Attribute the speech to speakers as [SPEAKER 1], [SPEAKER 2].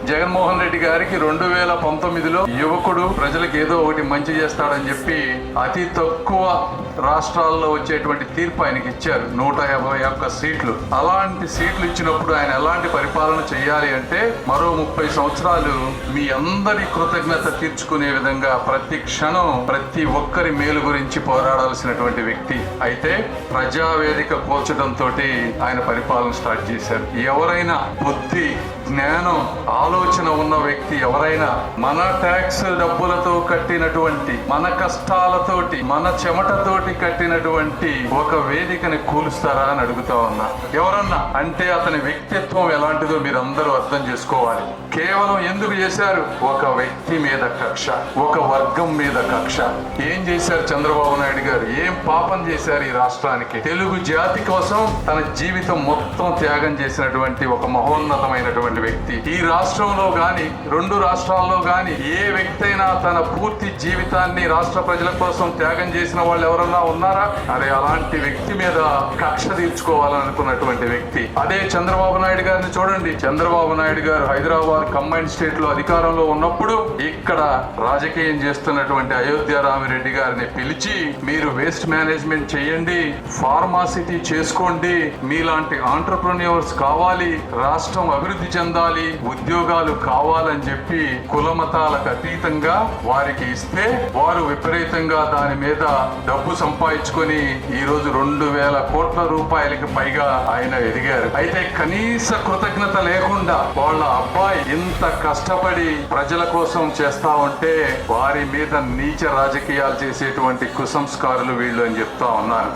[SPEAKER 1] జగన్మోహన్ రెడ్డి గారికి 2019లో యువకుడు ప్రజలకు ఏదో ఒకటి మంచి చేస్తాడని చెప్పి అతి తక్కువ రాష్ట్రాల్లో వచ్చేటువంటి తీర్పు ఆయనకి ఇచ్చారు, 151 సీట్లు. అలాంటి సీట్లు ఇచ్చినప్పుడు ఆయన ఎలాంటి పరిపాలన చేయాలి అంటే మరో 30 సంవత్సరాలు మీ అందరి కృతజ్ఞత తీర్చుకునే విధంగా ప్రతి క్షణం ప్రతి ఒక్కరి మేలు గురించి పోరాడాల్సినటువంటి వ్యక్తి. అయితే ప్రజావేదిక కూల్చడంతో ఆయన పరిపాలన స్టార్ట్ చేశారు. ఎవరైనా బుద్ధి, జ్ఞానం, ఆలోచన ఉన్న వ్యక్తి ఎవరైనా మన ట్యాక్స్ డబ్బులతో కట్టినటువంటి, మన కష్టాలతోటి, మన చెమటతోటి కట్టినటువంటి ఒక వేదికని కూలుస్తారా అని అడుగుతా ఉన్నా. ఎవరన్నా అంటే అతని వ్యక్తిత్వం ఎలాంటిదో మీరు అందరూ అర్థం చేసుకోవాలి. కేవలం ఎందుకు చేశారు? ఒక వ్యక్తి మీద కక్ష, ఒక వర్గం మీద కక్ష. ఏం చేశారు చంద్రబాబు నాయుడు గారు? ఏం పాపం చేశారు ఈ రాష్ట్రానికి? తెలుగు జాతి కోసం తన జీవితం మొత్తం త్యాగం చేసినటువంటి ఒక మహోన్నతమైనటువంటి వ్యక్తి. ఈ రాష్ట్రంలో గాని 2 రాష్ట్రాల్లో గాని ఏ వ్యక్తి అయినా తన పూర్తి జీవితాన్ని రాష్ట్ర ప్రజల కోసం త్యాగం చేసిన వాళ్ళు ఎవరన్నా ఉన్నారా? అదే అలాంటి వ్యక్తి మీద కక్ష తీర్చుకోవాలనుకున్నటువంటి వ్యక్తి. అదే చంద్రబాబు నాయుడు గారిని చూడండి. చంద్రబాబు నాయుడు గారు హైదరాబాద్ కంబైన్డ్ స్టేట్ లో అధికారంలో ఉన్నప్పుడు ఇక్కడ రాజకీయం చేస్తున్నటువంటి అయోధ్య రామిరెడ్డి గారిని పిలిచి, మీరు వేస్ట్ మేనేజ్మెంట్ చేయండి, ఫార్మాసిటీ చేసుకోండి, మీలాంటి ఆంటర్ప్రెన్యూర్స్ కావాలి, రాష్ట్రం అభివృద్ధి చెందాలి, ఉద్యోగాలు కావాలని చెప్పి కులమతాలకు అతీతంగా వారికి ఇస్తే వారు విపరీతంగా దాని మీద డబ్బు సంపాదించుకొని ఈ రోజు 2,000 కోట్ల రూపాయలకి పైగా ఆయన ఎదిగారు. అయితే కనీస కృతజ్ఞత లేకుండా వాళ్ళ అబ్బాయి ఇంత కష్టపడి ప్రజల కోసం చేస్తా ఉంటే వారి మీద నీచ రాజకీయాలు చేసేటువంటి కుసంస్కారులు వీళ్ళు అని చెప్తా ఉన్నారు.